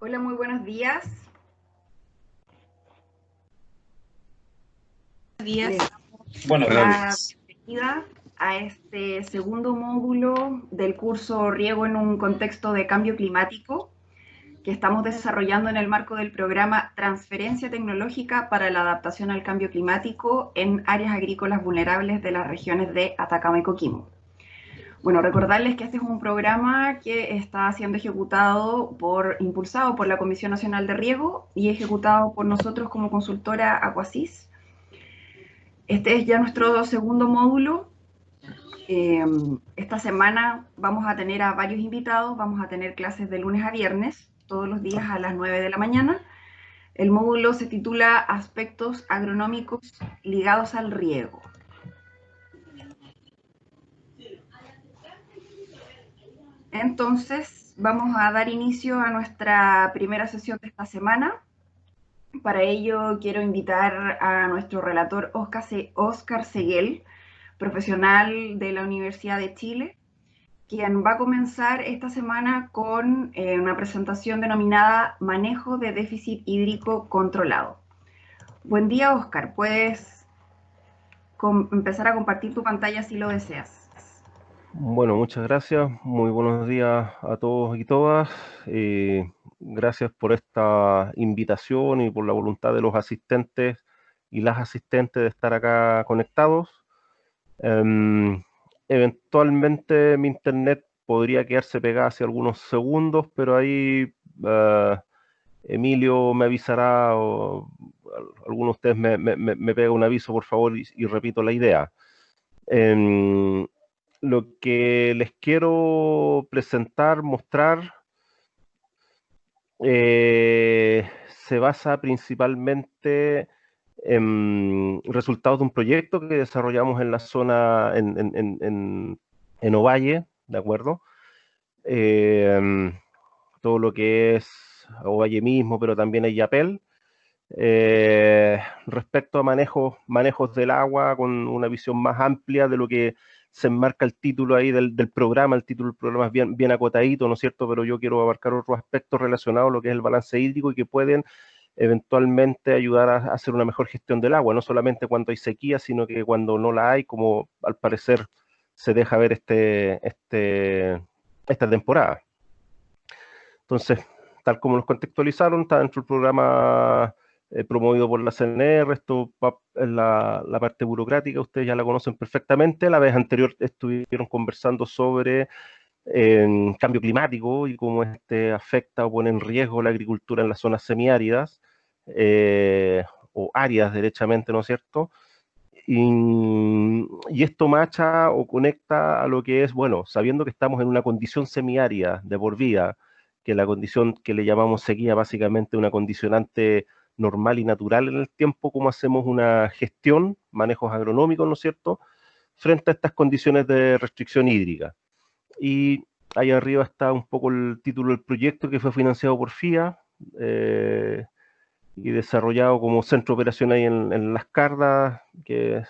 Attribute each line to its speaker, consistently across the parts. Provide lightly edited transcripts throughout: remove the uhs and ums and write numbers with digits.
Speaker 1: Hola, muy buenos días.
Speaker 2: Días.
Speaker 1: Les
Speaker 2: Bueno,
Speaker 1: damos
Speaker 2: buenos
Speaker 1: la
Speaker 2: días.
Speaker 1: bienvenida a este segundo módulo del curso Riego en un contexto de cambio climático que estamos desarrollando en el marco del programa Transferencia Tecnológica para la Adaptación al Cambio Climático en áreas agrícolas vulnerables de las regiones de Atacama y Coquimbo. Bueno, recordarles que este es un programa que está siendo impulsado por la Comisión Nacional de Riego y ejecutado por nosotros como consultora Aquasis. Este es ya nuestro segundo módulo. Esta semana vamos a tener a varios invitados, vamos a tener clases de lunes a viernes, todos los días a las 9 de la mañana. El módulo se titula Aspectos agronómicos ligados al riego. Entonces, vamos a dar inicio a nuestra primera sesión de esta semana. Para ello, quiero invitar a nuestro relator Oscar Seguel, profesional de la Universidad de Chile, quien va a comenzar esta semana con una presentación denominada Manejo de déficit hídrico controlado. Buen día, Oscar. Puedes empezar a compartir tu pantalla si lo deseas.
Speaker 3: Bueno, muchas gracias. Muy buenos días a todos y todas. Gracias por esta invitación y por la voluntad de los asistentes y las asistentes de estar acá conectados. Eventualmente mi internet podría quedarse pegada hace algunos segundos, pero ahí Emilio me avisará o alguno de ustedes me pega un aviso, por favor, y repito la idea. Lo que les quiero presentar, mostrar, se basa principalmente en resultados de un proyecto que desarrollamos en la zona, en Ovalle, ¿de acuerdo? Todo lo que es Ovalle mismo, pero también Illapel, respecto a manejos del agua con una visión más amplia de lo que se enmarca el título ahí del programa. El título del programa es bien acotadito, ¿no es cierto? Pero yo quiero abarcar otros aspectos relacionados a lo que es el balance hídrico y que pueden eventualmente ayudar a hacer una mejor gestión del agua, no solamente cuando hay sequía, sino que cuando no la hay, como al parecer se deja ver esta temporada. Entonces, tal como nos contextualizaron, está dentro del programa promovido por la CNR. Esto es la parte burocrática, ustedes ya la conocen perfectamente. La vez anterior estuvieron conversando sobre cambio climático y cómo este afecta o pone en riesgo la agricultura en las zonas semiáridas o áridas derechamente, ¿no es cierto? Y esto macha o conecta a lo que es, bueno, sabiendo que estamos en una condición semiárida de por vida, que la condición que le llamamos sequía, básicamente una condicionante normal y natural en el tiempo, cómo hacemos una gestión, manejos agronómicos, ¿no es cierto?, frente a estas condiciones de restricción hídrica. Y ahí arriba está un poco el título del proyecto, que fue financiado por FIA y desarrollado como centro de operación ahí en Las Cardas, que es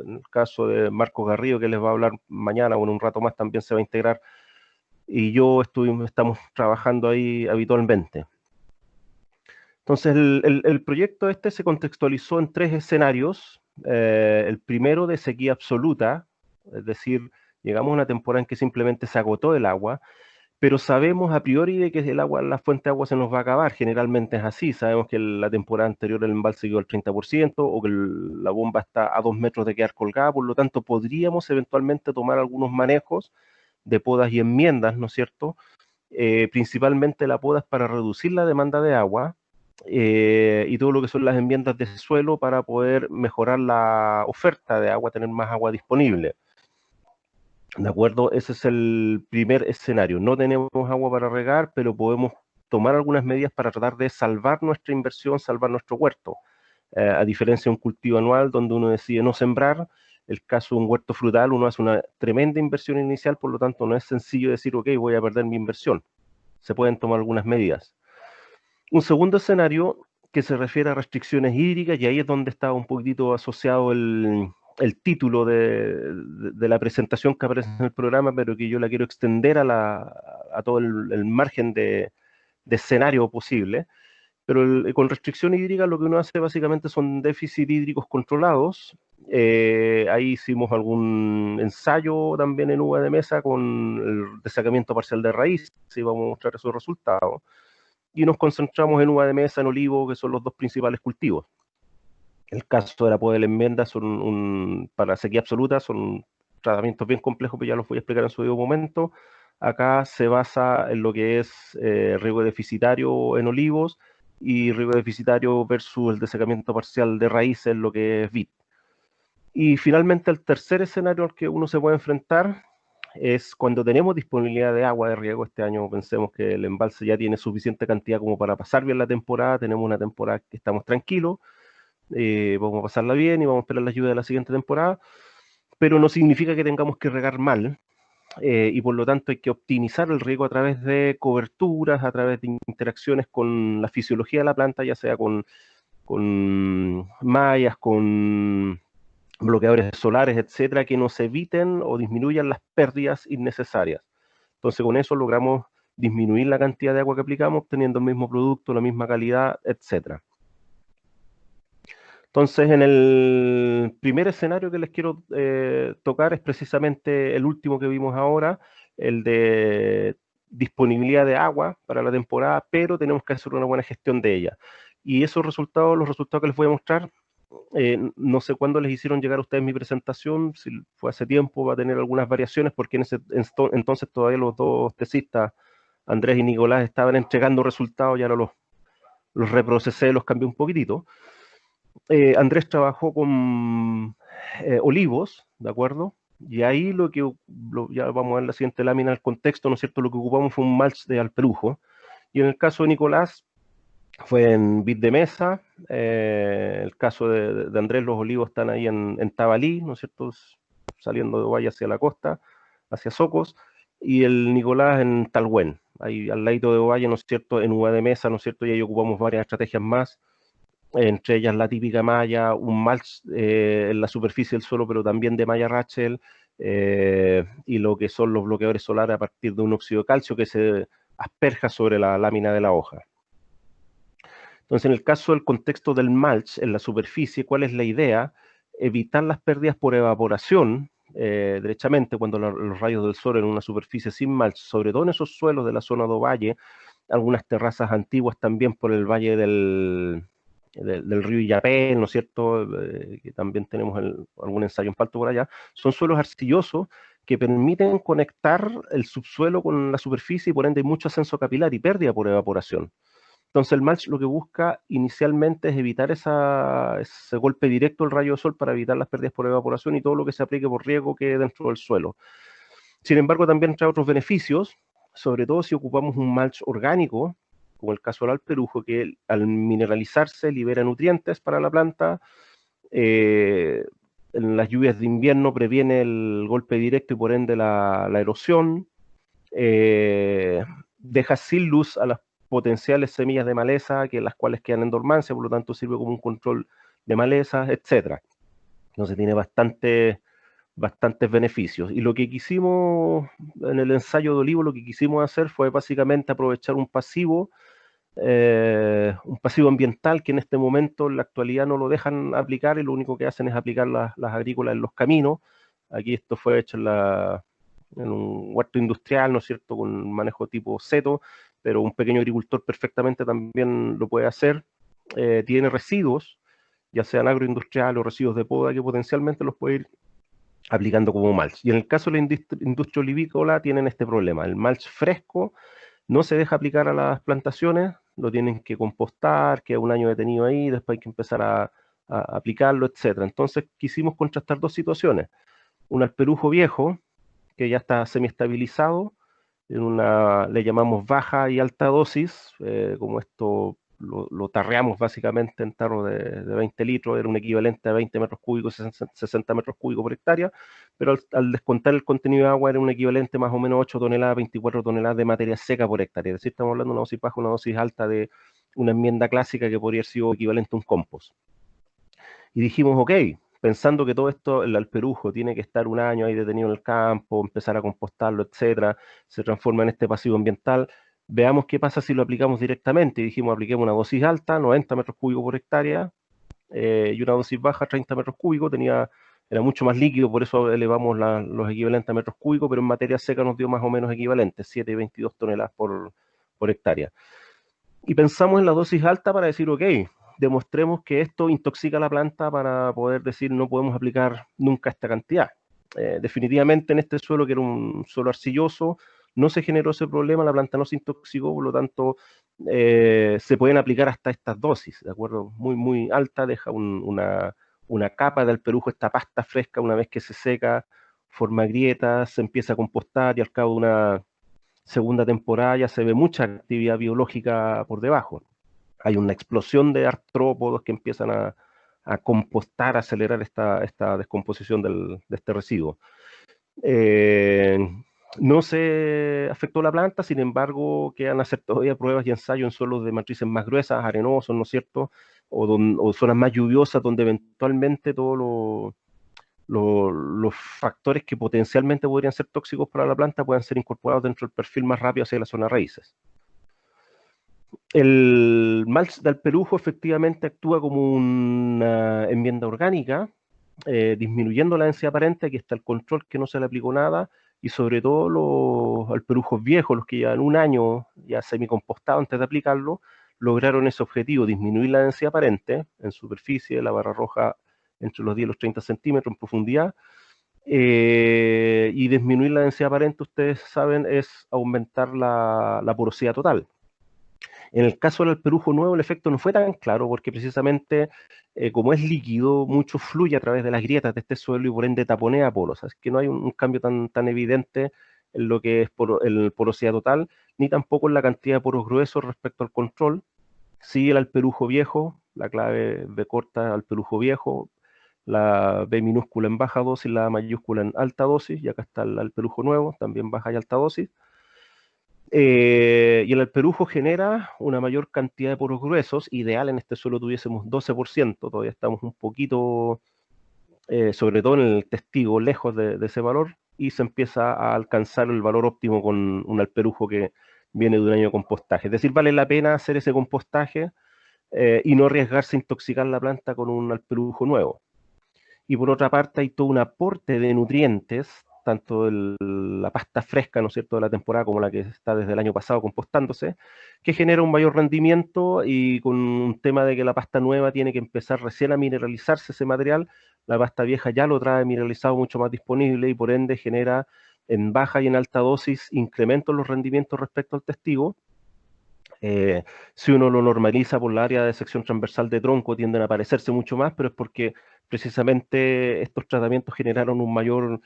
Speaker 3: en el caso de Marcos Garrido, que les va a hablar mañana o en un rato más, también se va a integrar, y yo estamos trabajando ahí habitualmente. Entonces, el proyecto este se contextualizó en 3 escenarios. El primero de sequía absoluta, es decir, llegamos a una temporada en que simplemente se agotó el agua, pero sabemos a priori de que el agua, la fuente de agua se nos va a acabar. Generalmente es así. Sabemos que la temporada anterior el embalse quedó al 30% o que la bomba está a 2 metros de quedar colgada. Por lo tanto, podríamos eventualmente tomar algunos manejos de podas y enmiendas, ¿no es cierto? Principalmente la poda es para reducir la demanda de agua, y todo lo que son las enmiendas de suelo para poder mejorar la oferta de agua, tener más agua disponible. ¿De acuerdo? Ese es el primer escenario. No tenemos agua para regar, pero podemos tomar algunas medidas para tratar de salvar nuestra inversión, salvar nuestro huerto. A diferencia de un cultivo anual donde uno decide no sembrar, el caso de un huerto frutal, uno hace una tremenda inversión inicial, por lo tanto no es sencillo decir, ok, voy a perder mi inversión. Se pueden tomar algunas medidas. Un segundo escenario que se refiere a restricciones hídricas, y ahí es donde está un poquitito asociado el título de la presentación que aparece en el programa, pero que yo la quiero extender a todo el margen de escenario posible. Pero con restricción hídrica lo que uno hace básicamente son déficits hídricos controlados. Ahí hicimos algún ensayo también en uva de mesa con el desecamiento parcial de raíz, si vamos a mostrar esos resultados. Y nos concentramos en uva de mesa, en olivo, que son los dos principales cultivos. El caso de la poda de la enmienda para sequía absoluta son tratamientos bien complejos, pero ya los voy a explicar en su debido momento. Acá se basa en lo que es riego deficitario en olivos y riego deficitario versus el desecamiento parcial de raíces, lo que es vid. Y finalmente el tercer escenario al que uno se puede enfrentar es cuando tenemos disponibilidad de agua de riego. Este año pensemos que el embalse ya tiene suficiente cantidad como para pasar bien la temporada, tenemos una temporada que estamos tranquilos, vamos a pasarla bien y vamos a esperar la lluvia de la siguiente temporada, pero no significa que tengamos que regar mal, y por lo tanto hay que optimizar el riego a través de coberturas, a través de interacciones con la fisiología de la planta, ya sea con mallas, con bloqueadores solares, etcétera, que nos eviten o disminuyan las pérdidas innecesarias. Entonces con eso logramos disminuir la cantidad de agua que aplicamos, obteniendo el mismo producto, la misma calidad, etcétera. Entonces, en el primer escenario que les quiero tocar es precisamente el último que vimos ahora, el de disponibilidad de agua para la temporada, pero tenemos que hacer una buena gestión de ella. Y esos resultados, los resultados que les voy a mostrar, no sé cuándo les hicieron llegar a ustedes mi presentación, si fue hace tiempo, va a tener algunas variaciones, porque entonces todavía los dos tesistas, Andrés y Nicolás, estaban entregando resultados, y ahora los reprocesé, los cambié un poquitito. Andrés trabajó con olivos, ¿de acuerdo? Y ahí ya vamos a ver la siguiente lámina, el contexto, ¿no es cierto? Lo que ocupamos fue un mulch de alperujo. Y en el caso de Nicolás, fue en vid de mesa. El caso de Andrés, los olivos están ahí en Tabalí, ¿no es cierto? Saliendo de Valle hacia la costa, hacia Socos. Y el Nicolás en Talhuén, ahí al ladito de Valle, ¿no es cierto? En uva de mesa, ¿no es cierto? Y ahí ocupamos varias estrategias más, entre ellas la típica malla, un mulch en la superficie del suelo, pero también de malla Rachel, y lo que son los bloqueadores solares a partir de un óxido de calcio que se asperja sobre la lámina de la hoja. Entonces, en el caso del contexto del mulch en la superficie, ¿cuál es la idea? Evitar las pérdidas por evaporación, derechamente, cuando los rayos del sol en una superficie sin mulch, sobre todo en esos suelos de la zona de valle, algunas terrazas antiguas también por el valle del río Illapel, ¿no es cierto? Que también tenemos algún ensayo en falto por allá. Son suelos arcillosos que permiten conectar el subsuelo con la superficie y por ende hay mucho ascenso capilar y pérdida por evaporación. Entonces el mulch lo que busca inicialmente es evitar ese golpe directo del rayo de sol para evitar las pérdidas por evaporación y todo lo que se aplique por riego quede dentro del suelo. Sin embargo, también trae otros beneficios, sobre todo si ocupamos un mulch orgánico, como el caso del alperujo, que al mineralizarse libera nutrientes para la planta. En las lluvias de invierno previene el golpe directo y por ende la erosión. Deja sin luz a las potenciales semillas de maleza, las cuales quedan en dormancia, por lo tanto sirve como un control de malezas, etc. Entonces tiene bastantes beneficios. Y lo que quisimos en el ensayo de olivo, lo que quisimos hacer fue básicamente aprovechar un pasivo ambiental que en este momento en la actualidad no lo dejan aplicar y lo único que hacen es aplicar las agrícolas en los caminos. Aquí esto fue hecho en un huerto industrial, ¿no es cierto?, con manejo tipo seto, pero un pequeño agricultor perfectamente también lo puede hacer. Tiene residuos, ya sean agroindustriales o residuos de poda, que potencialmente los puede ir aplicando como mulch. Y en el caso de la industria olivícola tienen este problema. El mulch fresco no se deja aplicar a las plantaciones, lo tienen que compostar, queda un año detenido ahí, después hay que empezar a aplicarlo, etc. Entonces quisimos contrastar dos situaciones. Un alperujo viejo, que ya está semiestabilizado, le llamamos baja y alta dosis, como esto lo tarreamos básicamente en tarro de 20 litros, era un equivalente a 20 metros cúbicos, 60 metros cúbicos por hectárea, pero al descontar el contenido de agua era un equivalente más o menos 8 toneladas, 24 toneladas de materia seca por hectárea, es decir, estamos hablando de una dosis baja, una dosis alta de una enmienda clásica que podría haber sido equivalente a un compost. Y dijimos, ok, pensando que todo esto, el alperujo tiene que estar un año ahí detenido en el campo, empezar a compostarlo, etcétera, se transforma en este pasivo ambiental, veamos qué pasa si lo aplicamos directamente. Y dijimos, apliquemos una dosis alta, 90 metros cúbicos por hectárea, y una dosis baja, 30 metros cúbicos, era mucho más líquido, por eso elevamos los equivalentes a metros cúbicos, pero en materia seca nos dio más o menos equivalentes, 7 y 22 toneladas por hectárea. Y pensamos en la dosis alta para decir, ok, demostremos que esto intoxica la planta para poder decir no podemos aplicar nunca esta cantidad. Definitivamente en este suelo, que era un suelo arcilloso, no se generó ese problema, la planta no se intoxicó, por lo tanto se pueden aplicar hasta estas dosis, ¿de acuerdo? Muy, muy alta, deja una capa de alperujo, esta pasta fresca, una vez que se seca, forma grietas, se empieza a compostar y al cabo de una segunda temporada ya se ve mucha actividad biológica por debajo. Hay una explosión de artrópodos que empiezan a compostar, a acelerar esta descomposición de este residuo. No se afectó la planta, sin embargo, quedan hacer todavía pruebas y ensayos en suelos de matrices más gruesas, arenosos, ¿no es cierto? O zonas más lluviosas, donde eventualmente todos los factores que potencialmente podrían ser tóxicos para la planta puedan ser incorporados dentro del perfil más rápido hacia la zona de raíces. El mulch de alperujo efectivamente actúa como una enmienda orgánica, disminuyendo la densidad aparente. Aquí está el control, que no se le aplicó nada, y sobre todo los alperujos viejos, los que llevan un año ya semicompostados antes de aplicarlo, lograron ese objetivo, disminuir la densidad aparente en superficie, la barra roja entre los 10 y los 30 centímetros en profundidad, y disminuir la densidad aparente, ustedes saben, es aumentar la porosidad total. En el caso del alperujo nuevo, el efecto no fue tan claro, porque precisamente, como es líquido, mucho fluye a través de las grietas de este suelo y por ende taponea poros. Así que no hay un cambio tan evidente en lo que es el porosidad total, ni tampoco en la cantidad de poros gruesos respecto al control. Sí, el alperujo viejo, la clave B corta alperujo viejo, la B minúscula en baja dosis, la A mayúscula en alta dosis, y acá está el alperujo nuevo, también baja y alta dosis. Y el alperujo genera una mayor cantidad de poros gruesos. Ideal en este suelo tuviésemos 12%, todavía estamos un poquito, sobre todo en el testigo, lejos de ese valor, y se empieza a alcanzar el valor óptimo con un alperujo que viene de un año de compostaje. Es decir, vale la pena hacer ese compostaje y no arriesgarse a intoxicar la planta con un alperujo nuevo. Y por otra parte hay todo un aporte de nutrientes, tanto la pasta fresca, ¿no es cierto?, de la temporada, como la que está desde el año pasado compostándose, que genera un mayor rendimiento, y con un tema de que la pasta nueva tiene que empezar recién a mineralizarse ese material, la pasta vieja ya lo trae mineralizado mucho más disponible y por ende genera en baja y en alta dosis incrementos en los rendimientos respecto al testigo. Si uno lo normaliza por la área de sección transversal de tronco, tienden a parecerse mucho más, pero es porque precisamente estos tratamientos generaron un mayor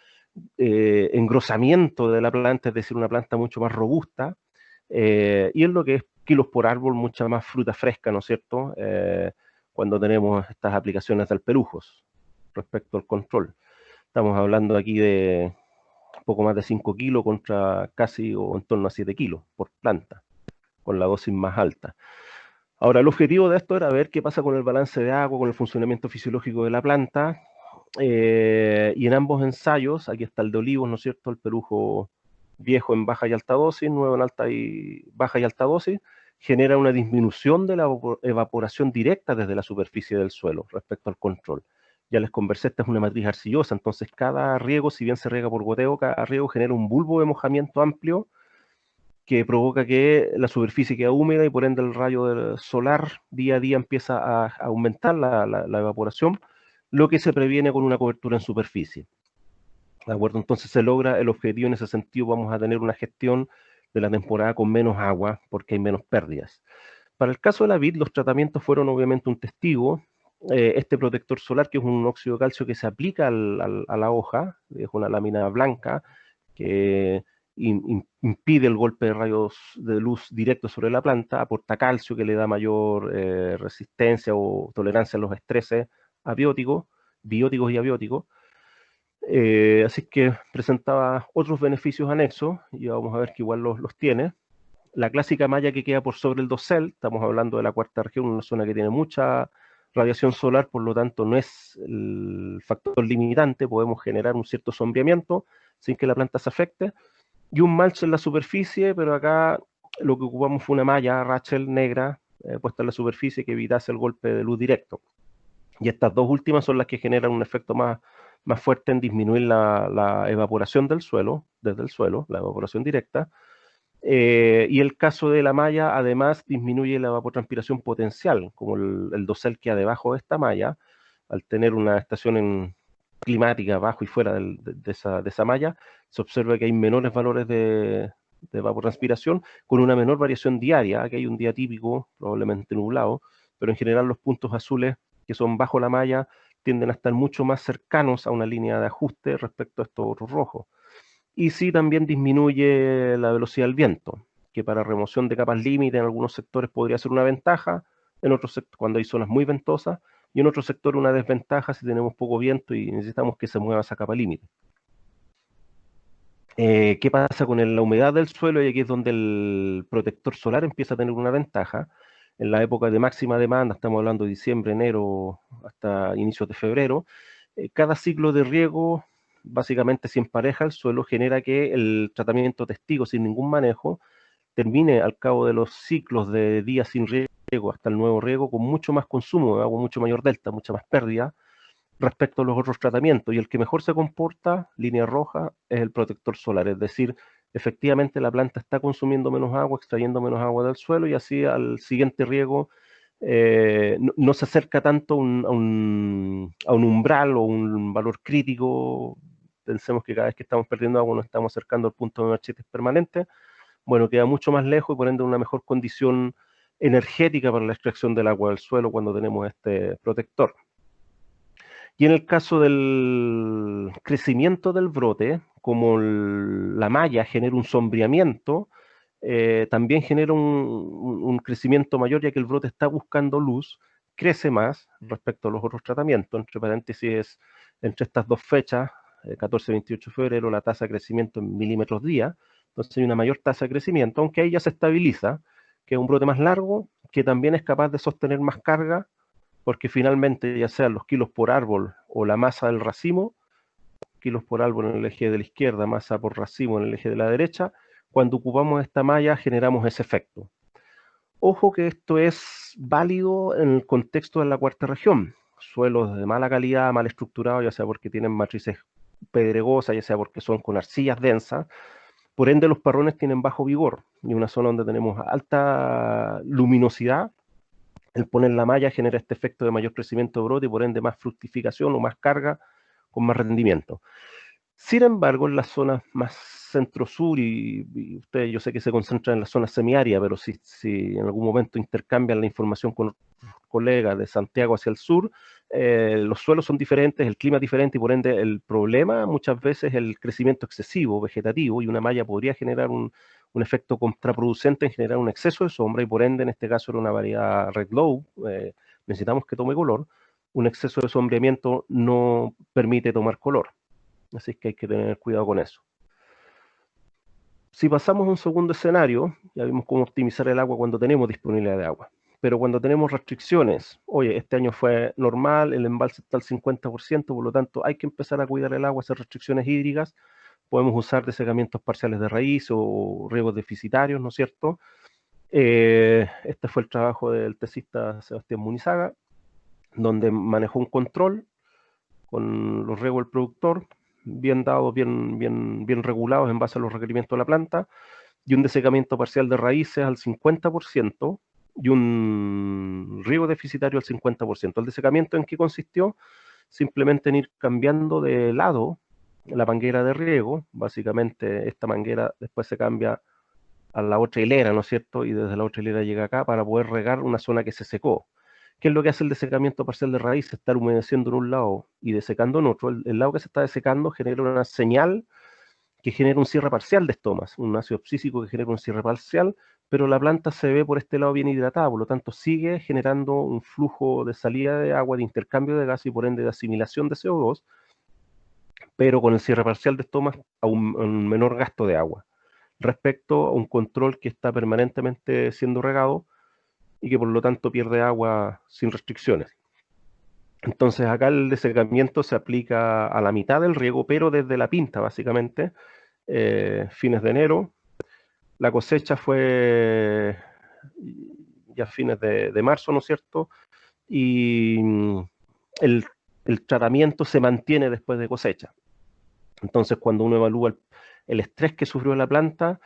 Speaker 3: engrosamiento de la planta, es decir, una planta mucho más robusta, y en lo que es kilos por árbol, mucha más fruta fresca, ¿no es cierto?, cuando tenemos estas aplicaciones de alperujos respecto al control. Estamos hablando aquí de poco más de 5 kilos contra casi o en torno a 7 kilos por planta, con la dosis más alta. Ahora, el objetivo de esto era ver qué pasa con el balance de agua, con el funcionamiento fisiológico de la planta, y en ambos ensayos, aquí está el de olivos, ¿no es cierto?, el perujo viejo en baja y alta dosis, nuevo en alta y baja y alta dosis, genera una disminución de la evaporación directa desde la superficie del suelo respecto al control. Ya les conversé, esta es una matriz arcillosa, entonces cada riego, si bien se riega por goteo, cada riego genera un bulbo de mojamiento amplio que provoca que la superficie quede húmeda y por ende el rayo solar día a día empieza a aumentar la evaporación, lo que se previene con una cobertura en superficie. ¿De acuerdo? Entonces se logra el objetivo en ese sentido, vamos a tener una gestión de la temporada con menos agua porque hay menos pérdidas. Para el caso de la vid, los tratamientos fueron obviamente un testigo. Este protector solar, que es un óxido de calcio que se aplica a la hoja, es una lámina blanca que impide el golpe de rayos de luz directo sobre la planta, aporta calcio que le da mayor resistencia o tolerancia a los estreses bióticos y abióticos. Así que presentaba otros beneficios anexos, y vamos a ver que igual los tiene. La clásica malla que queda por sobre el dosel, estamos hablando de la cuarta región, una zona que tiene mucha radiación solar, por lo tanto no es el factor limitante, podemos generar un cierto sombreamiento sin que la planta se afecte, y un mulch en la superficie, pero acá lo que ocupamos fue una malla Rachel negra puesta en la superficie que evitase el golpe de luz directo. Y estas dos últimas son las que generan un efecto más fuerte en disminuir la evaporación del suelo, desde el suelo, la evaporación directa. Y el caso de la malla, además, disminuye la evapotranspiración potencial, como el dosel que hay debajo de esta malla, al tener una estación climática abajo y fuera de esa malla, se observa que hay menores valores de evapotranspiración con una menor variación diaria. Aquí hay un día típico, probablemente nublado, pero en general los puntos azules que son bajo la malla tienden a estar mucho más cercanos a una línea de ajuste respecto a estos otros rojos. Y sí también disminuye la velocidad del viento, que para remoción de capas límite en algunos sectores podría ser una ventaja, en otros sectores cuando hay zonas muy ventosas, y en otros sectores una desventaja si tenemos poco viento y necesitamos que se mueva esa capa límite. ¿Qué pasa con la humedad del suelo? Y aquí es donde el protector solar empieza a tener una ventaja. En la época de máxima demanda, estamos hablando de diciembre, enero, hasta inicios de febrero, cada ciclo de riego, básicamente si empareja el suelo, genera que el tratamiento testigo sin ningún manejo termine al cabo de los ciclos de días sin riego hasta el nuevo riego con mucho más consumo de agua, mucho mayor delta, mucha más pérdida respecto a los otros tratamientos. Y el que mejor se comporta, línea roja, es el protector solar. Es decir, efectivamente la planta está consumiendo menos agua, extrayendo menos agua del suelo y así al siguiente riego no se acerca tanto a un umbral o un valor crítico. Pensemos que cada vez que estamos perdiendo agua nos estamos acercando al punto de marchites permanente. Bueno, queda mucho más lejos y por ende una mejor condición energética para la extracción del agua del suelo cuando tenemos este protector. Y en el caso del crecimiento del brote, como la malla genera un sombreamiento, también genera un crecimiento mayor, ya que el brote está buscando luz, crece más respecto a los otros tratamientos. Entre paréntesis, entre estas dos fechas, 14-28 de febrero, la tasa de crecimiento en milímetros día. Entonces hay una mayor tasa de crecimiento, aunque ahí ya se estabiliza, que es un brote más largo, que también es capaz de sostener más carga, porque finalmente ya sean los kilos por árbol o la masa del racimo, kilos por árbol en el eje de la izquierda, masa por racimo en el eje de la derecha, cuando ocupamos esta malla generamos ese efecto. Ojo que esto es válido en el contexto de la cuarta región, suelos de mala calidad, mal estructurados, ya sea porque tienen matrices pedregosas, ya sea porque son con arcillas densas, por ende los parrones tienen bajo vigor, y una zona donde tenemos alta luminosidad, el poner la malla genera este efecto de mayor crecimiento de brote y por ende más fructificación o más carga con más rendimiento. Sin embargo, en las zonas más centro-sur, y ustedes yo sé que se concentran en las zonas semiáridas, pero si en algún momento intercambian la información con colegas de Santiago hacia el sur, los suelos son diferentes, el clima es diferente y por ende el problema muchas veces es el crecimiento excesivo vegetativo y una malla podría generar un efecto contraproducente en generar un exceso de sombra y por ende en este caso era una variedad red low, necesitamos que tome color, un exceso de sombreamiento no permite tomar color. Así que hay que tener cuidado con eso. Si pasamos a un segundo escenario, ya vimos cómo optimizar el agua cuando tenemos disponibilidad de agua. Pero cuando tenemos restricciones, oye, este año fue normal, el embalse está al 50%, por lo tanto hay que empezar a cuidar el agua, hacer restricciones hídricas, podemos usar desecamientos parciales de raíz o riegos deficitarios, ¿no es cierto? Este fue el trabajo del tesista Sebastián Munizaga, donde manejó un control con los riegos del productor, bien dados, bien regulados en base a los requerimientos de la planta, y un desecamiento parcial de raíces al 50% y un riego deficitario al 50%. ¿El desecamiento en qué consistió? Simplemente en ir cambiando de lado la manguera de riego, básicamente esta manguera después se cambia a la otra hilera, ¿no es cierto? Y desde la otra hilera llega acá para poder regar una zona que se secó. ¿Qué es lo que hace el desecamiento parcial de raíz? Estar humedeciendo en un lado y desecando en otro. El lado que se está desecando genera una señal que genera un cierre parcial de estomas, un ácido abscísico que genera un cierre parcial, pero la planta se ve por este lado bien hidratada, por lo tanto sigue generando un flujo de salida de agua, de intercambio de gas y por ende de asimilación de CO2, pero con el cierre parcial de estomas a un menor gasto de agua, respecto a un control que está permanentemente siendo regado y que por lo tanto pierde agua sin restricciones. Entonces acá el desecamiento se aplica a la mitad del riego, pero desde la pinta básicamente, fines de enero. La cosecha fue ya a fines de marzo, ¿no es cierto? Y el tratamiento se mantiene después de cosecha. Entonces, cuando uno evalúa el estrés que sufrió la planta,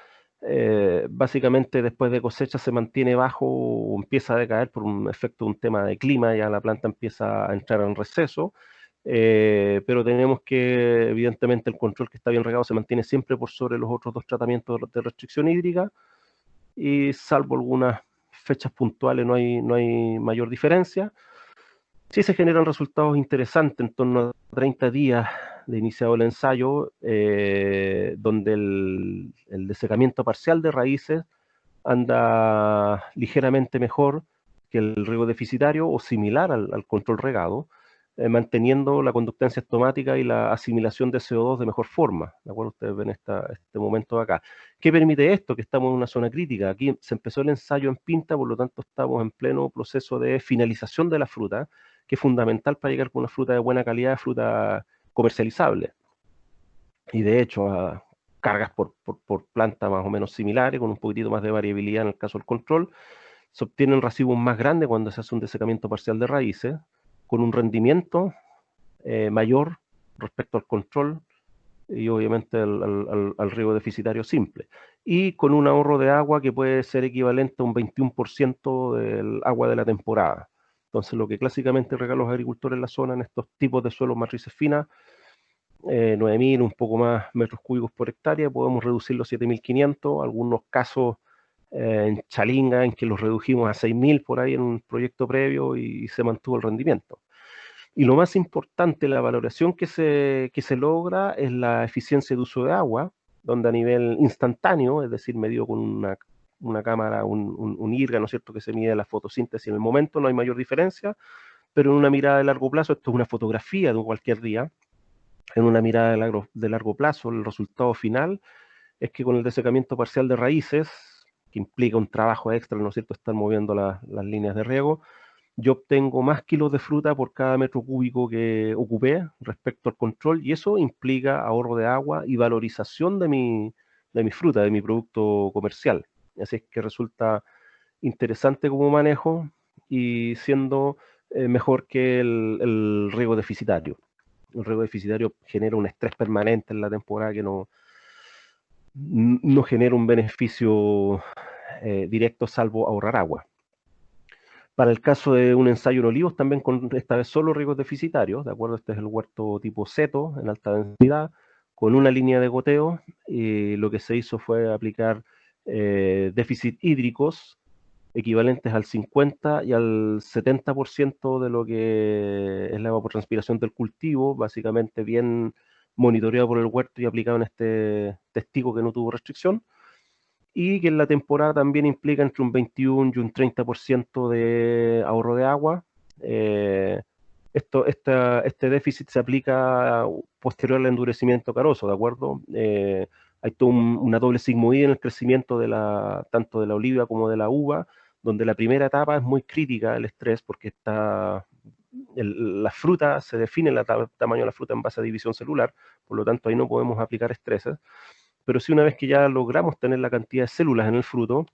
Speaker 3: básicamente después de cosecha se mantiene bajo o empieza a decaer por un efecto de un tema de clima, ya la planta empieza a entrar en receso, pero tenemos que, evidentemente, el control que está bien regado se mantiene siempre por sobre los otros 2 tratamientos de restricción hídrica, y salvo algunas fechas puntuales no hay mayor diferencia. Sí se generan resultados interesantes en torno a 30 días de iniciado el ensayo, donde el desecamiento parcial de raíces anda ligeramente mejor que el riego deficitario o similar al control regado, manteniendo la conductancia estomática y la asimilación de CO2 de mejor forma. ¿De acuerdo? Ustedes ven este momento de acá. ¿Qué permite esto? Que estamos en una zona crítica. Aquí se empezó el ensayo en Pinta, por lo tanto estamos en pleno proceso de finalización de la fruta, que es fundamental para llegar con una fruta de buena calidad, fruta comercializable. Y de hecho, cargas por planta más o menos similares, con un poquitito más de variabilidad en el caso del control, se obtienen racimos más grandes cuando se hace un desecamiento parcial de raíces, con un rendimiento mayor respecto al control y obviamente al riego deficitario simple. Y con un ahorro de agua que puede ser equivalente a un 21% del agua de la temporada. Entonces, lo que clásicamente regalan los agricultores en la zona en estos tipos de suelos matrices finas, 9.000, un poco más metros cúbicos por hectárea, podemos reducirlo a 7.500, algunos casos en Chalinga en que los redujimos a 6.000 por ahí en un proyecto previo y se mantuvo el rendimiento. Y lo más importante, la valoración que se logra es la eficiencia de uso de agua, donde a nivel instantáneo, es decir, medido con una cámara, un IRGA, ¿no es cierto?, que se mide la fotosíntesis en el momento, no hay mayor diferencia, pero en una mirada de largo plazo, esto es una fotografía de cualquier día, en una mirada de largo plazo, el resultado final es que con el desecamiento parcial de raíces, que implica un trabajo extra, ¿no es cierto?, estar moviendo las líneas de riego, yo obtengo más kilos de fruta por cada metro cúbico que ocupé respecto al control, y eso implica ahorro de agua y valorización de mi fruta, de mi producto comercial. Así es que resulta interesante como manejo y siendo mejor que el riego deficitario. El riego deficitario genera un estrés permanente en la temporada que no genera un beneficio directo salvo ahorrar agua. Para el caso de un ensayo en olivos, también con esta vez solo riegos deficitarios, ¿de acuerdo? Este es el huerto tipo seto, en alta densidad, con una línea de goteo. Lo que se hizo fue aplicar déficit hídricos equivalentes al 50 y al 70% de lo que es la evapotranspiración del cultivo, básicamente bien monitoreado por el huerto y aplicado en este testigo que no tuvo restricción, y que en la temporada también implica entre un 21 y un 30% de ahorro de agua. Este déficit se aplica posterior al endurecimiento caroso, ¿de acuerdo? Hay toda una doble sigmoide en el crecimiento tanto de la oliva como de la uva, donde la primera etapa es muy crítica el estrés, porque la fruta se define el tamaño de la fruta en base a división celular, por lo tanto ahí no podemos aplicar estreses. Pero sí, una vez que ya logramos tener la cantidad de células en el fruto,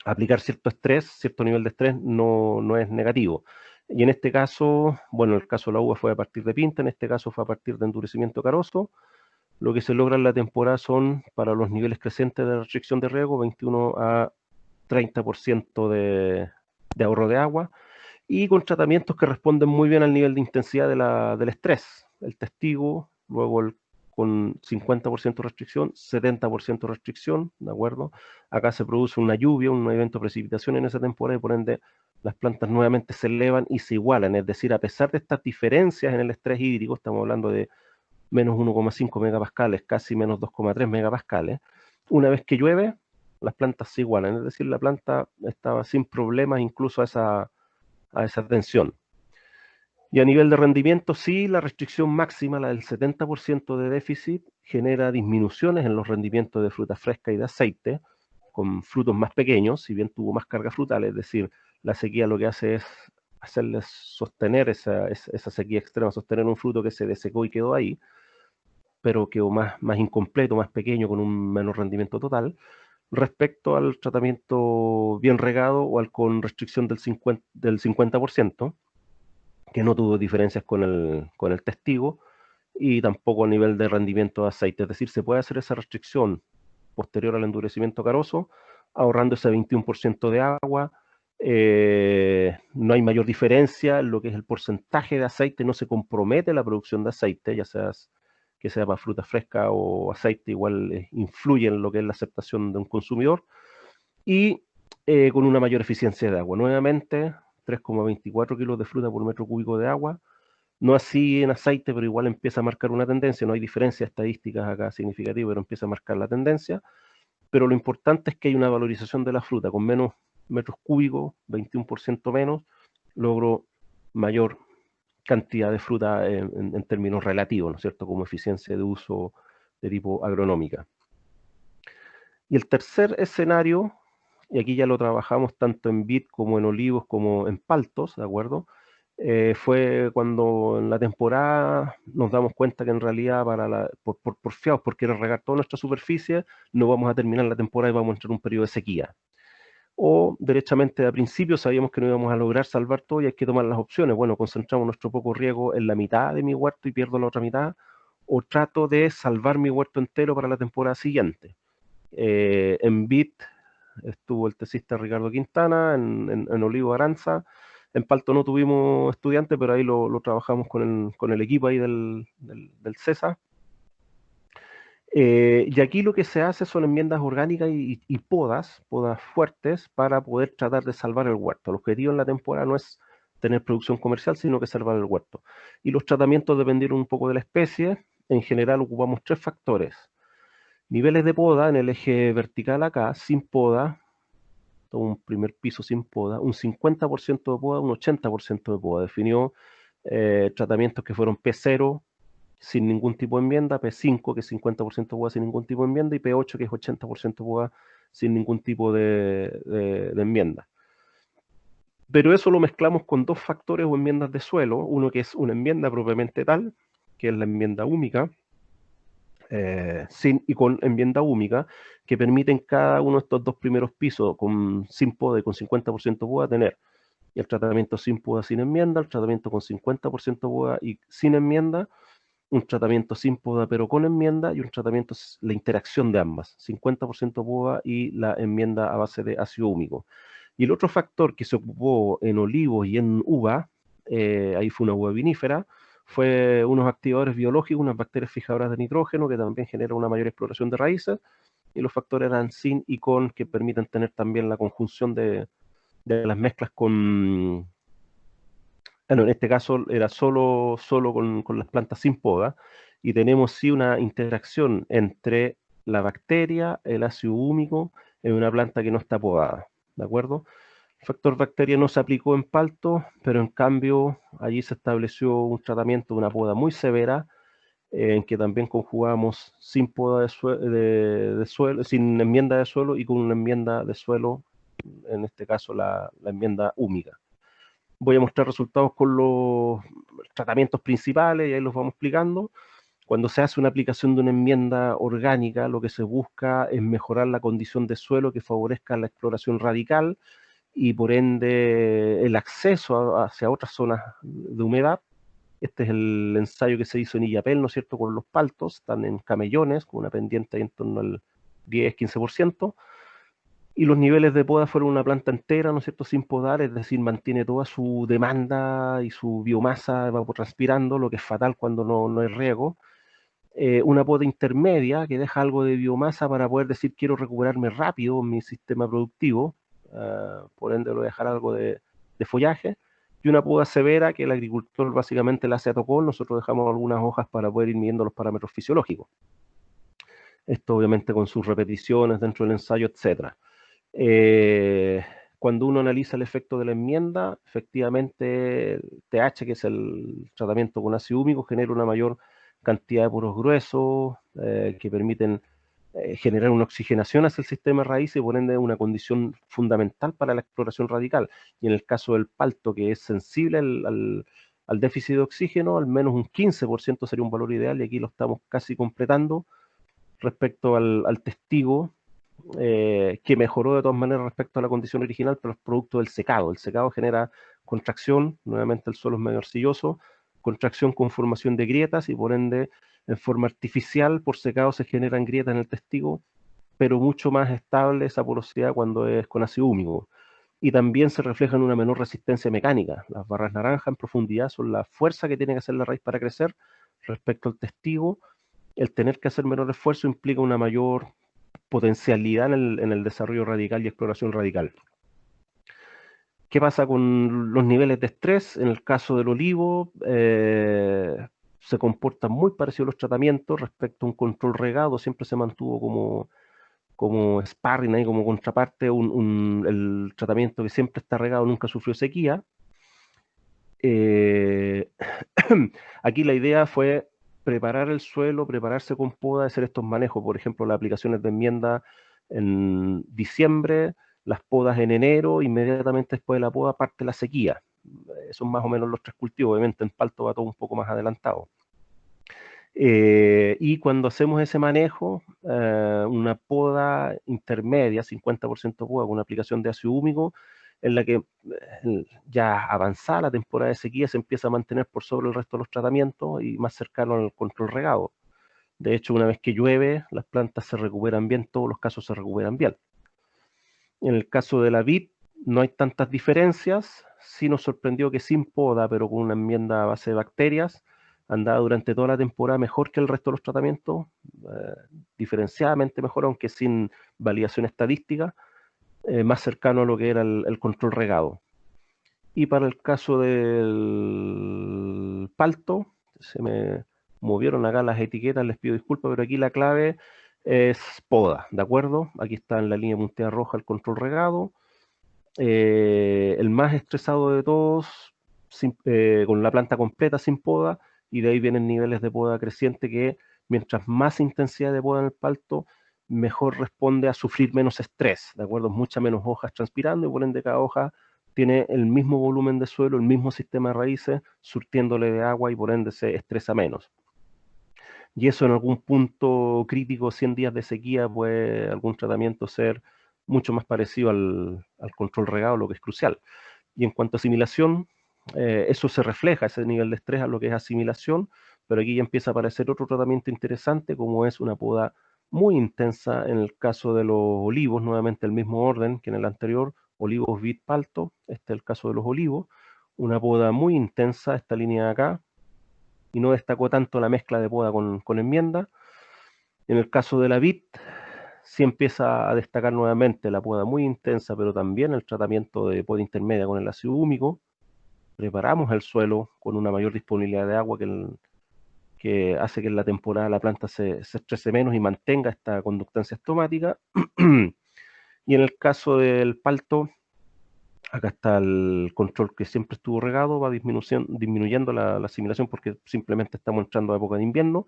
Speaker 3: aplicar cierto estrés, cierto nivel de estrés no es negativo. Y en este caso, bueno, el caso de la uva fue a partir de pinta, en este caso fue a partir de endurecimiento caroso. Lo que se logra en la temporada son, para los niveles crecientes de restricción de riego, 21 a 30% de ahorro de agua, y con tratamientos que responden muy bien al nivel de intensidad del estrés. El testigo, luego con 50% restricción, 70% restricción, ¿de acuerdo? Acá se produce una lluvia, un evento de precipitación en esa temporada y por ende las plantas nuevamente se elevan y se igualan, es decir, a pesar de estas diferencias en el estrés hídrico, estamos hablando de menos 1,5 megapascales, casi menos 2,3 megapascales, una vez que llueve, las plantas se igualan, es decir, la planta estaba sin problemas incluso a esa tensión. Y a nivel de rendimiento, sí, la restricción máxima, la del 70% de déficit, genera disminuciones en los rendimientos de fruta fresca y de aceite, con frutos más pequeños, si bien tuvo más carga frutal, es decir, la sequía lo que hace es hacerles sostener esa sequía extrema, sostener un fruto que se desecó y quedó ahí, pero quedó más incompleto, más pequeño, con un menor rendimiento total. respecto al tratamiento bien regado o al con restricción del 50%, que no tuvo diferencias con el testigo, y tampoco a nivel de rendimiento de aceite. Es decir, se puede hacer esa restricción posterior al endurecimiento caroso, ahorrando ese 21% de agua. No hay mayor diferencia en lo que es el porcentaje de aceite, no se compromete la producción de aceite, ya sea que sea para fruta fresca o aceite, igual influye en lo que es la aceptación de un consumidor, y con una mayor eficiencia de agua. Nuevamente, 3,24 kilos de fruta por metro cúbico de agua, no así en aceite, pero igual empieza a marcar una tendencia, no hay diferencias estadísticas acá significativas, pero empieza a marcar la tendencia. Pero lo importante es que hay una valorización de la fruta, con menos metros cúbicos, 21% menos, logro mayor cantidad de fruta en términos relativos, ¿no es cierto?, como eficiencia de uso de tipo agronómica. Y el tercer escenario, y aquí ya lo trabajamos tanto en vid como en olivos como en paltos, ¿de acuerdo? Fue cuando en la temporada nos damos cuenta que en realidad por fiados, por querer regar toda nuestra superficie, no vamos a terminar la temporada y vamos a entrar en un periodo de sequía. O derechamente a principio sabíamos que no íbamos a lograr salvar todo y hay que tomar las opciones. Bueno, concentramos nuestro poco riego en la mitad de mi huerto y pierdo la otra mitad, o trato de salvar mi huerto entero para la temporada siguiente. En vid estuvo el tesista Ricardo Quintana, en Olivo Aranza. En Palto no tuvimos estudiantes, pero ahí lo trabajamos con el equipo ahí del CESA. Y aquí lo que se hace son enmiendas orgánicas y podas fuertes para poder tratar de salvar el huerto. El objetivo en la temporada no es tener producción comercial, sino que salvar el huerto. Y los tratamientos dependieron un poco de la especie. En general ocupamos 3 factores. Niveles de poda en el eje vertical acá, sin poda, todo un primer piso sin poda, un 50% de poda, un 80% de poda. Definió tratamientos que fueron P0 sin ningún tipo de enmienda, P5 que es 50% de poda sin ningún tipo de enmienda y P8 que es 80% de poda sin ningún tipo de enmienda. Pero eso lo mezclamos con 2 factores o enmiendas de suelo, uno que es una enmienda propiamente tal, que es la enmienda húmica, sin y con enmienda húmica, que permiten cada uno de estos 2 primeros pisos sin poda y con 50% poda tener el tratamiento sin poda sin enmienda, el tratamiento con 50% poda y sin enmienda, un tratamiento sin poda pero con enmienda y un tratamiento, la interacción de ambas, 50% poda y la enmienda a base de ácido húmico. Y el otro factor que se ocupó en olivos y en uva, ahí fue una uva vinífera, fue unos activadores biológicos, unas bacterias fijadoras de nitrógeno que también generan una mayor exploración de raíces, y los factores eran sin y con, que permiten tener también la conjunción de las mezclas con, bueno, en este caso era solo con las plantas sin poda, y tenemos sí una interacción entre la bacteria, el ácido húmico, en una planta que no está podada, ¿de acuerdo? El factor bacteria no se aplicó en palto, pero en cambio allí se estableció un tratamiento de una poda muy severa, en que también conjugamos sin poda de suelo, sin enmienda de suelo y con una enmienda de suelo, en este caso la enmienda húmica. Voy a mostrar resultados con los tratamientos principales y ahí los vamos explicando. Cuando se hace una aplicación de una enmienda orgánica, lo que se busca es mejorar la condición de suelo que favorezca la exploración radical y por ende el acceso hacia otras zonas de humedad. Este es el ensayo que se hizo en Illapel, ¿no es cierto?, con los paltos, están en camellones, con una pendiente en torno al 10-15%, y los niveles de poda fueron una planta entera, ¿no es cierto?, sin podar, es decir, mantiene toda su demanda y su biomasa evapotranspirando, lo que es fatal cuando no hay riego. Una poda intermedia que deja algo de biomasa para poder decir quiero recuperarme rápido en mi sistema productivo, por ende lo voy a dejar algo de follaje, y una poda severa que el agricultor básicamente la hace a tocón, nosotros dejamos algunas hojas para poder ir midiendo los parámetros fisiológicos. Esto obviamente con sus repeticiones dentro del ensayo, etcétera. Cuando uno analiza el efecto de la enmienda, efectivamente el TH, que es el tratamiento con ácido húmico, genera una mayor cantidad de poros gruesos que permiten generar una oxigenación hacia el sistema de raíces y por ende una condición fundamental para la exploración radical. Y en el caso del palto, que es sensible al déficit de oxígeno, al menos un 15% sería un valor ideal y aquí lo estamos casi completando respecto al testigo, que mejoró de todas maneras respecto a la condición original, pero es producto del secado. El secado genera contracción, nuevamente el suelo es medio arcilloso, contracción con formación de grietas y por ende en forma artificial por secado se generan grietas en el testigo, pero mucho más estable esa porosidad cuando es con ácido húmido. Y también se refleja en una menor resistencia mecánica. Las barras naranjas en profundidad son la fuerza que tiene que hacer la raíz para crecer respecto al testigo. El tener que hacer menor esfuerzo implica una mayor potencialidad en el desarrollo radical y exploración radical. ¿Qué pasa con los niveles de estrés? En el caso del olivo, se comportan muy parecidos los tratamientos respecto a un control regado, siempre se mantuvo como sparring ahí, como contraparte, el tratamiento que siempre está regado nunca sufrió sequía. Aquí la idea fue preparar el suelo, prepararse con poda, hacer estos manejos, por ejemplo, las aplicaciones de enmienda en diciembre, las podas en enero, inmediatamente después de la poda parte la sequía. Son más o menos los 3 cultivos, obviamente en palto va todo un poco más adelantado. Y cuando hacemos ese manejo, una poda intermedia, 50% poda con una aplicación de ácido húmico, en la que ya avanzada la temporada de sequía se empieza a mantener por sobre el resto de los tratamientos y más cercano al control regado. De hecho, una vez que llueve, las plantas se recuperan bien, todos los casos se recuperan bien. En el caso de la vid no hay tantas diferencias, sí nos sorprendió que sin poda, pero con una enmienda a base de bacterias, andaba durante toda la temporada mejor que el resto de los tratamientos, diferenciadamente mejor, aunque sin validación estadística, más cercano a lo que era el control regado. Y para el caso del palto, se me movieron acá las etiquetas, les pido disculpas, pero aquí la clave es poda, ¿de acuerdo? Aquí está en la línea punteada roja el control regado. El más estresado de todos, con la planta completa sin poda, y de ahí vienen niveles de poda creciente que mientras más intensidad de poda en el palto, mejor responde a sufrir menos estrés, ¿de acuerdo? Muchas menos hojas transpirando y por ende cada hoja tiene el mismo volumen de suelo, el mismo sistema de raíces, surtiéndole de agua y por ende se estresa menos. Y eso en algún punto crítico, 100 días de sequía, puede algún tratamiento ser mucho más parecido al control regado, lo que es crucial. Y en cuanto a asimilación, eso se refleja, ese nivel de estrés a lo que es asimilación, pero aquí ya empieza a aparecer otro tratamiento interesante, como es una poda muy intensa en el caso de los olivos, nuevamente el mismo orden que en el anterior, olivos, vid, palto, este es el caso de los olivos, una poda muy intensa, esta línea de acá, y no destacó tanto la mezcla de poda con enmienda. En el caso de la vid, sí empieza a destacar nuevamente la poda muy intensa, pero también el tratamiento de poda intermedia con el ácido húmico. Preparamos el suelo con una mayor disponibilidad de agua que hace que en la temporada la planta se estrese menos y mantenga esta conductancia estomática. Y en el caso del palto, acá está el control que siempre estuvo regado, va disminuyendo la asimilación porque simplemente estamos entrando a época de invierno,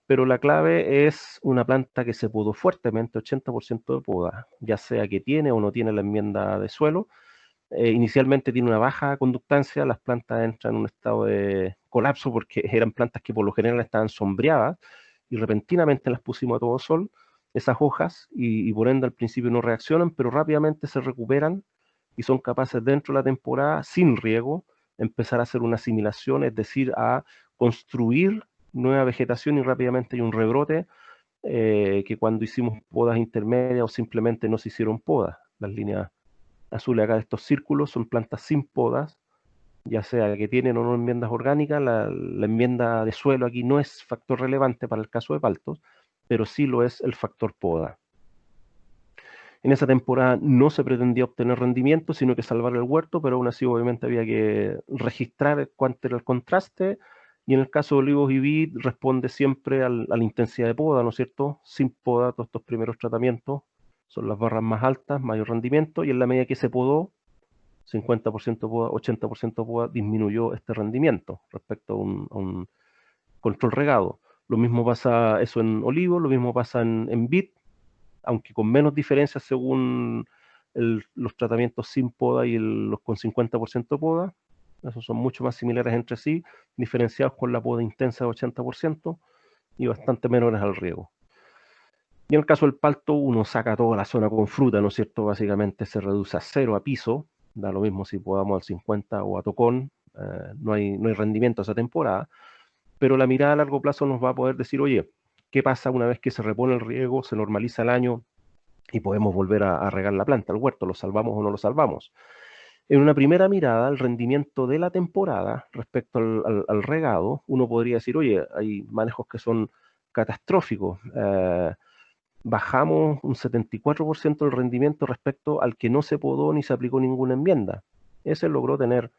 Speaker 3: pero la clave es una planta que se podó fuertemente, 80% de poda, ya sea que tiene o no tiene la enmienda de suelo. Inicialmente tiene una baja conductancia, las plantas entran en un estado de colapso porque eran plantas que por lo general estaban sombreadas y repentinamente las pusimos a todo sol, esas hojas, y por ende al principio no reaccionan, pero rápidamente se recuperan y son capaces dentro de la temporada, sin riego, empezar a hacer una asimilación, es decir, a construir nueva vegetación y rápidamente hay un rebrote que cuando hicimos podas intermedias o simplemente no se hicieron podas. Las líneas azules acá de estos círculos son plantas sin podas, ya sea que tienen o no enmiendas orgánicas, la enmienda de suelo aquí no es factor relevante para el caso de paltos, pero sí lo es el factor poda. En esa temporada no se pretendía obtener rendimiento, sino que salvar el huerto, pero aún así obviamente había que registrar cuánto era el contraste, y en el caso de olivos y vid responde siempre a la intensidad de poda, ¿no es cierto? Sin poda, todos estos primeros tratamientos son las barras más altas, mayor rendimiento, y en la medida que se podó, 50% poda, 80% poda, disminuyó este rendimiento respecto a un control regado. Lo mismo pasa eso en olivo, lo mismo pasa en vid, aunque con menos diferencias según los tratamientos sin poda y los con 50% poda. Esos son mucho más similares entre sí, diferenciados con la poda intensa de 80% y bastante menores al riego. Y en el caso del palto, uno saca toda la zona con fruta, ¿no es cierto? Básicamente se reduce a cero a piso, da lo mismo si podamos al 50 o a tocón, no hay rendimiento esa temporada, pero la mirada a largo plazo nos va a poder decir, oye, ¿qué pasa una vez que se repone el riego, se normaliza el año y podemos volver a regar la planta, el huerto? ¿Lo salvamos o no lo salvamos? En una primera mirada, el rendimiento de la temporada respecto al regado, uno podría decir, oye, hay manejos que son catastróficos. Bajamos un 74% del rendimiento respecto al que no se podó ni se aplicó ninguna enmienda. Ese logró tener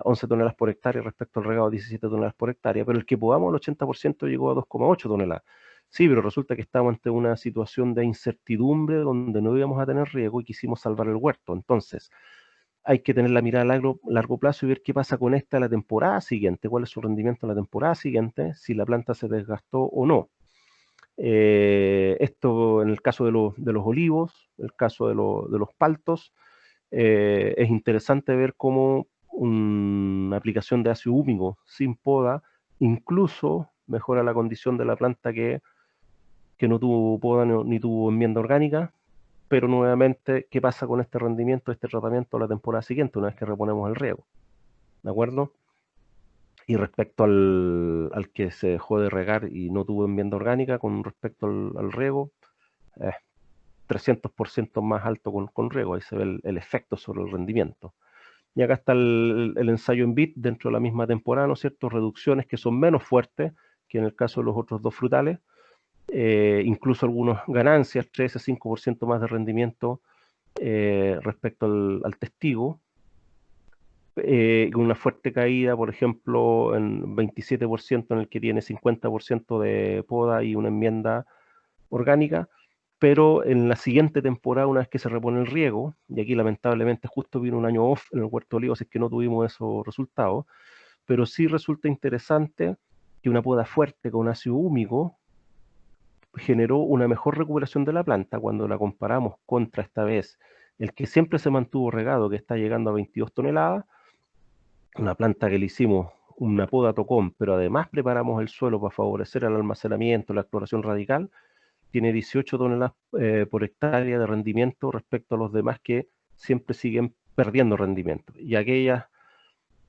Speaker 3: 11 toneladas por hectárea respecto al regado de 17 toneladas por hectárea, pero el que podamos, el 80% llegó a 2,8 toneladas. Sí, pero resulta que estamos ante una situación de incertidumbre donde no íbamos a tener riego y quisimos salvar el huerto. Entonces, hay que tener la mirada a largo plazo y ver qué pasa con esta la temporada siguiente, cuál es su rendimiento en la temporada siguiente, si la planta se desgastó o no. Esto en el caso de los olivos, el caso de los paltos, es interesante ver cómo una aplicación de ácido húmico sin poda incluso mejora la condición de la planta que no tuvo poda ni tuvo enmienda orgánica, pero nuevamente, ¿qué pasa con este rendimiento, este tratamiento la temporada siguiente, una vez que reponemos el riego? ¿De acuerdo? Y respecto al que se dejó de regar y no tuvo enmienda orgánica, con respecto al riego, 300% más alto con riego, ahí se ve el efecto sobre el rendimiento. Y acá está el ensayo en bit dentro de la misma temporada, ¿no es cierto? Reducciones que son menos fuertes que en el caso de los otros dos frutales, incluso algunas ganancias, 3 a 5% más de rendimiento respecto al testigo, con una fuerte caída, por ejemplo, en 27% en el que tiene 50% de poda y una enmienda orgánica, pero en la siguiente temporada, una vez que se repone el riego, y aquí lamentablemente justo vino un año off en el huerto de olivos, es que no tuvimos esos resultados, pero sí resulta interesante que una poda fuerte con ácido húmico generó una mejor recuperación de la planta cuando la comparamos contra esta vez el que siempre se mantuvo regado, que está llegando a 22 toneladas, una planta que le hicimos una poda tocón, pero además preparamos el suelo para favorecer el almacenamiento, la exploración radical, tiene 18 toneladas por hectárea de rendimiento respecto a los demás que siempre siguen perdiendo rendimiento. Y aquellas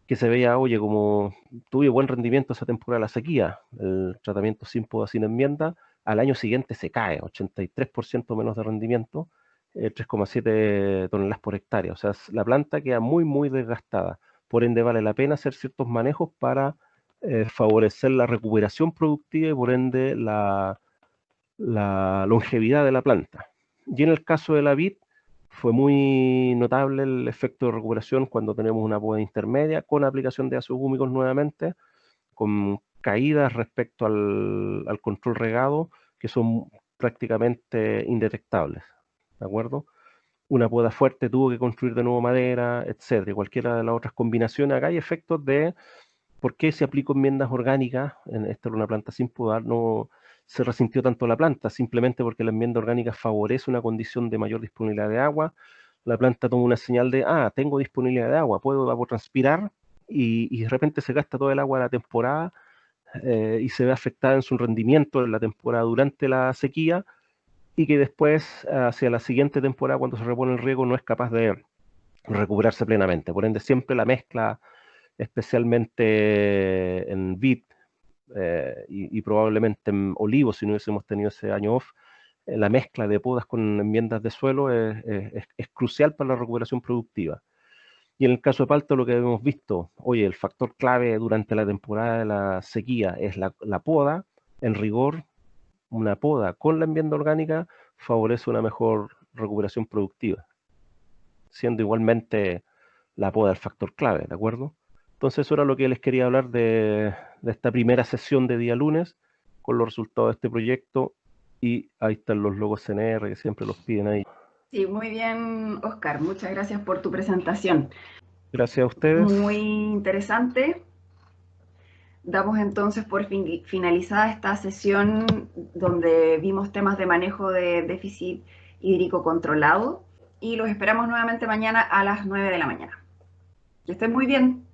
Speaker 3: que se veía, oye, como tuve buen rendimiento esa temporada de la sequía, el tratamiento sin poda, sin enmienda, al año siguiente se cae, 83% menos de rendimiento, 3,7 toneladas por hectárea. O sea, la planta queda muy, muy desgastada. Por ende, vale la pena hacer ciertos manejos para favorecer la recuperación productiva y por ende la longevidad de la planta. Y en el caso de la vid, fue muy notable el efecto de recuperación cuando tenemos una poda intermedia con aplicación de ácidos húmicos nuevamente, con caídas respecto al control regado que son prácticamente indetectables. ¿De acuerdo? Una poda fuerte tuvo que construir de nuevo madera, etcétera. Cualquiera de las otras combinaciones, acá hay efectos de por qué se aplicó enmiendas orgánicas, esta era una planta sin podar, no se resintió tanto la planta, simplemente porque la enmienda orgánica favorece una condición de mayor disponibilidad de agua, la planta toma una señal de, tengo disponibilidad de agua, puedo evapotranspirar, y de repente se gasta todo el agua de la temporada y se ve afectada en su rendimiento en la temporada durante la sequía, y que después, hacia la siguiente temporada, cuando se repone el riego, no es capaz de recuperarse plenamente. Por ende, siempre la mezcla, especialmente en vid y probablemente en olivos, si no hubiésemos tenido ese año off, la mezcla de podas con enmiendas de suelo es crucial para la recuperación productiva. Y en el caso de palto, lo que hemos visto, oye, el factor clave durante la temporada de la sequía es la poda. En rigor, una poda con la enmienda orgánica favorece una mejor recuperación productiva, siendo igualmente la poda el factor clave, ¿de acuerdo? Entonces eso era lo que les quería hablar de esta primera sesión de día lunes con los resultados de este proyecto, y ahí están los logos CNR que siempre los piden ahí.
Speaker 1: Sí, muy bien, Oscar. Muchas gracias por tu presentación.
Speaker 3: Gracias a ustedes.
Speaker 1: Muy interesante. Damos entonces por finalizada esta sesión donde vimos temas de manejo de déficit hídrico controlado y los esperamos nuevamente mañana a las 9 de la mañana. Que estén muy bien.